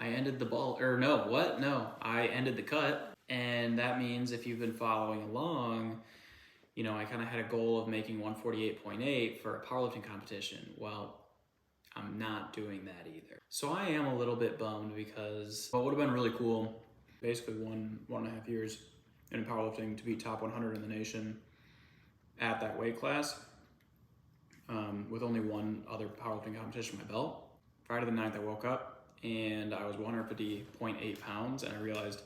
I ended the ball, or no, what? No, I ended the cut. And that means if you've been following along, you know, I kind of had a goal of making 148.8 for a powerlifting competition. Well, I'm not doing that either. So I am a little bit bummed because what would have been really cool, basically 1.5 years in powerlifting to be top 100 in the nation at that weight class, with only one other powerlifting competition on my belt. Friday the 9th, I woke up and I was 150.8 pounds, and I realized,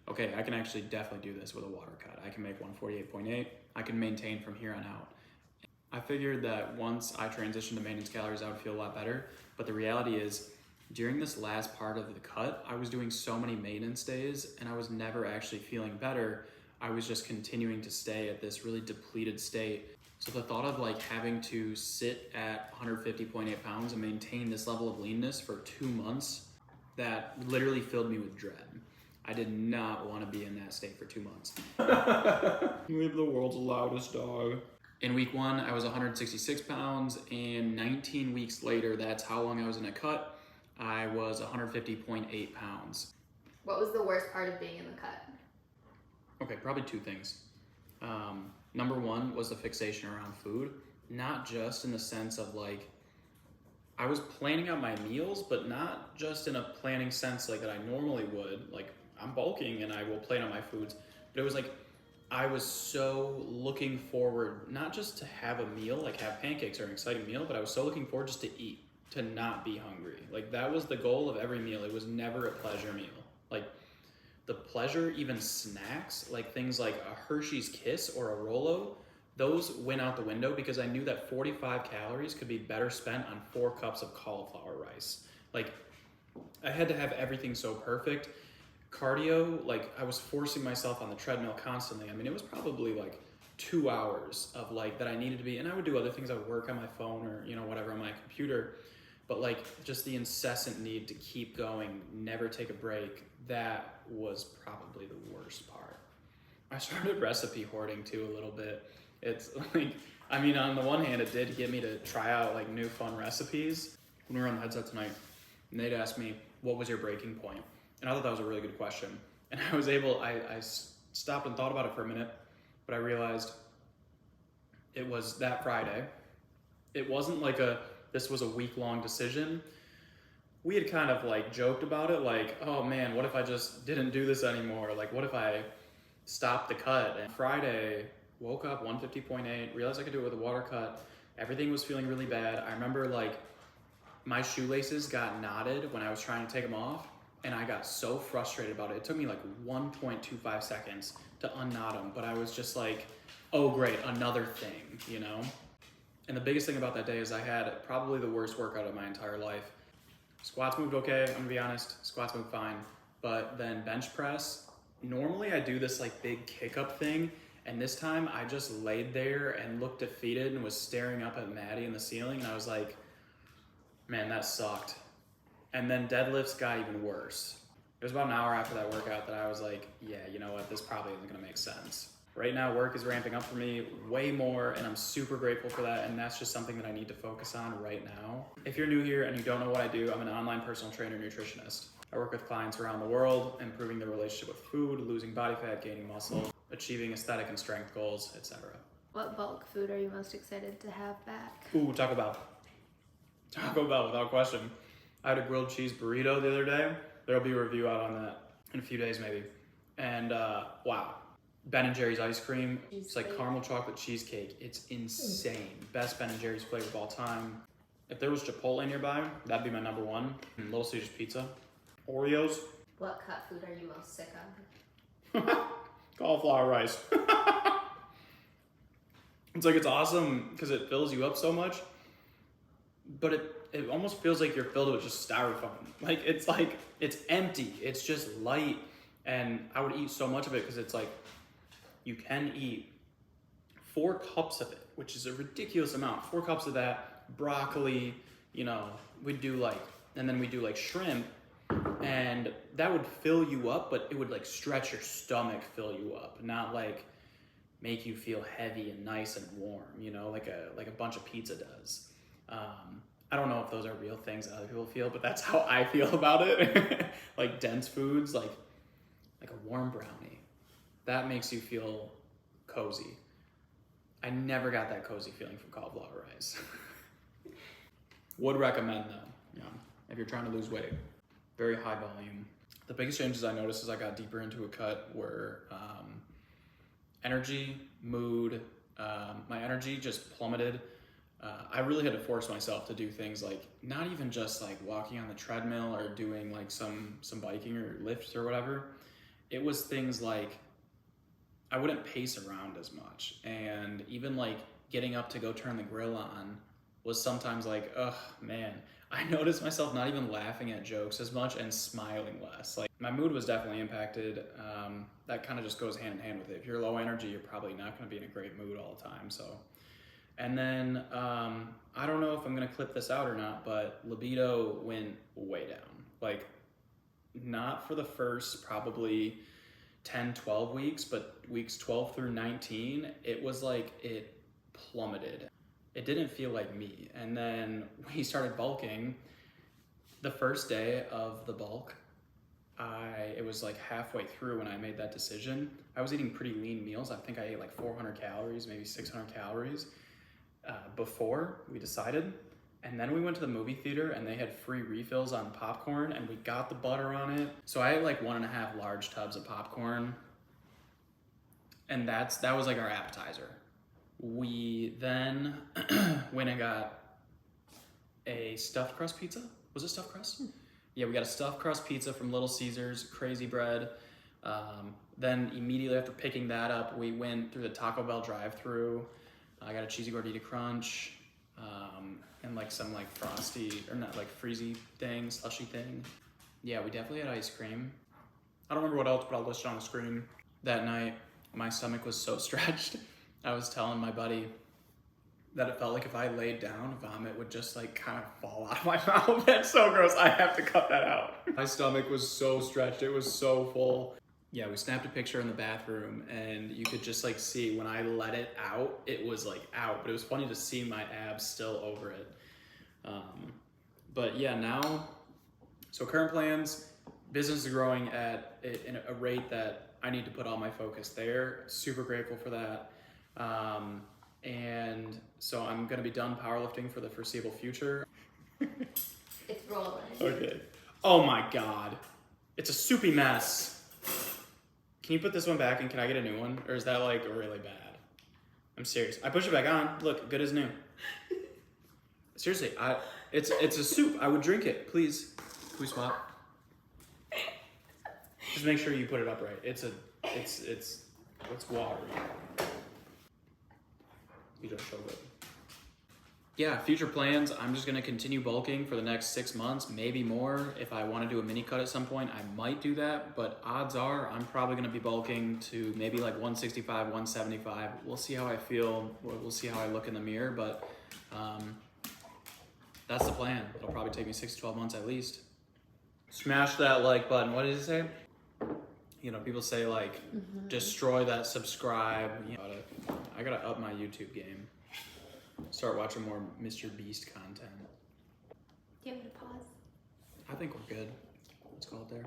okay, I can actually definitely do this with a water cut. I can make 148.8. I can maintain from here on out. I figured that once I transitioned to maintenance calories, I would feel a lot better. But the reality is, during this last part of the cut, I was doing so many maintenance days and I was never actually feeling better. I was just continuing to stay at this really depleted state. So the thought of like having to sit at 150.8 pounds and maintain this level of leanness for 2 months, that literally filled me with dread. I did not want to be in that state for 2 months. We have the world's loudest dog. In week 1, I was 166 pounds, and 19 weeks later, that's how long I was in a cut, I was 150.8 pounds. What was the worst part of being in the cut? Okay, probably 2 things. Number 1 was the fixation around food, not just in the sense of like, I was planning out my meals, but not just in a planning sense like that I normally would. Like, I'm bulking and I will plan out my foods, but it was like, I was so looking forward, not just to have a meal, like have pancakes are an exciting meal, but I was so looking forward just to eat, to not be hungry. Like that was the goal of every meal. It was never a pleasure meal. Like the pleasure, even snacks, like things like a Hershey's Kiss or a Rolo, those went out the window because I knew that 45 calories could be better spent on 4 cups of cauliflower rice. Like I had to have everything so perfect. Cardio, like I was forcing myself on the treadmill constantly. I mean, it was probably like 2 hours of like that I needed to be, and I would do other things. I would work on my phone or, you know, whatever on my computer, but like just the incessant need to keep going, never take a break. That was probably the worst part. I started recipe hoarding too a little bit. It's like, I mean, on the one hand, it did get me to try out like new fun recipes. When we were on the headset tonight, and they'd ask me, what was your breaking point? And I thought that was a really good question. And I was able, I stopped and thought about it for a minute, but I realized it was that Friday. It wasn't like this was a week-long decision. We had kind of like joked about it, like, oh man, what if I just didn't do this anymore? Like, what if I stopped the cut? And Friday, woke up 150.8, realized I could do it with a water cut. Everything was feeling really bad. I remember like my shoelaces got knotted when I was trying to take them off. And I got so frustrated about it. It took me like 1.25 seconds to unknot them, but I was just like, oh great, another thing, you know? And the biggest thing about that day is I had probably the worst workout of my entire life. Squats moved okay, I'm gonna be honest, squats moved fine. But then bench press, normally I do this like big kick up thing, and this time I just laid there and looked defeated and was staring up at Maddie in the ceiling, and I was like, man, that sucked. And then deadlifts got even worse. It was about an hour after that workout that I was like, yeah, you know what, this probably isn't gonna make sense. Right now, work is ramping up for me way more, and I'm super grateful for that, and that's just something that I need to focus on right now. If you're new here and you don't know what I do, I'm an online personal trainer nutritionist. I work with clients around the world, improving their relationship with food, losing body fat, gaining muscle, achieving aesthetic and strength goals, etc. What bulk food are you most excited to have back? Ooh, Taco Bell, without question. I had a grilled cheese burrito the other day. There'll be a review out on that in a few days maybe. And wow, Ben & Jerry's ice cream. It's like caramel chocolate cheesecake. It's insane. Best Ben & Jerry's flavor of all time. If there was Chipotle nearby, that'd be my number 1. Little Caesars pizza. Oreos. What cut food are you most sick of? Cauliflower rice. It's like, it's awesome because it fills you up so much, but it almost feels like you're filled with just styrofoam. Like, it's empty. It's just light. And I would eat so much of it because it's like, you can eat 4 cups of it, which is a ridiculous amount. 4 cups of that, broccoli, you know, and then we do like shrimp, and that would fill you up, but it would like stretch your stomach, fill you up, not like make you feel heavy and nice and warm, you know, like a bunch of pizza does. I don't know if those are real things that other people feel, but that's how I feel about it. Like dense foods, like a warm brownie. That makes you feel cozy. I never got that cozy feeling from cauliflower rice. Would recommend though, if you're trying to lose weight. Very high volume. The biggest changes I noticed as I got deeper into a cut were energy, mood. My energy just plummeted. I really had to force myself to do things like not even just like walking on the treadmill or doing like some biking or lifts or whatever. It was things like I wouldn't pace around as much, and even like getting up to go turn the grill on was sometimes like, oh man. I noticed myself not even laughing at jokes as much and smiling less. Like my mood was definitely impacted. That kind of just goes hand in hand with it. If you're low energy, you're probably not going to be in a great mood all the time. So, and then I don't know if I'm going to clip this out or not, but libido went way down. Like not for the first probably 10, 12 weeks, but weeks 12 through 19, it was like it plummeted. It didn't feel like me. And then we started bulking. The first day of the bulk, it was like halfway through when I made that decision. I was eating pretty lean meals. I think I ate like 400 calories, maybe 600 calories before we decided. And then we went to the movie theater and they had free refills on popcorn and we got the butter on it. So I ate like 1.5 large tubs of popcorn. And that was like our appetizer. We then went and got a stuffed crust pizza. Was it stuffed crust? Yeah, we got a stuffed crust pizza from Little Caesars, crazy bread. Then immediately after picking that up, we went through the Taco Bell drive-thru. I got a cheesy gordita crunch and like some like frosty, or not like freezy thing, slushy thing. Yeah, we definitely had ice cream. I don't remember what else, but I'll list it on the screen. That night, my stomach was so stretched. I was telling my buddy that it felt like if I laid down, vomit would just like kind of fall out of my mouth. That's so gross. I have to cut that out. My stomach was so stretched. It was so full. Yeah, we snapped a picture in the bathroom and you could just like see when I let it out, it was like out, but it was funny to see my abs still over it. But yeah, now, so current plans, business is growing at a rate that I need to put all my focus there. Super grateful for that. And so I'm gonna be done powerlifting for the foreseeable future. It's rolling. Okay. Oh my God. It's a soupy mess. Can you put this one back and can I get a new one? Or is that like really bad? I'm serious. I push it back on. Look, good as new. Seriously, it's a soup. I would drink it. Please. Can we swap? Just make sure you put it up right. It's watery. You don't show good. Yeah, future plans, I'm just gonna continue bulking for the next 6 months, maybe more. If I wanna do a mini cut at some point, I might do that, but odds are I'm probably gonna be bulking to maybe like 165, 175. We'll see how I feel, we'll see how I look in the mirror, but that's the plan. It'll probably take me 6 to 12 months at least. Smash that like button. What did it say? You know, people say like, destroy that subscribe. You know, I gotta up my YouTube game. Start watching more Mr. Beast content. Do you want me to pause? I think we're good. Let's call it there.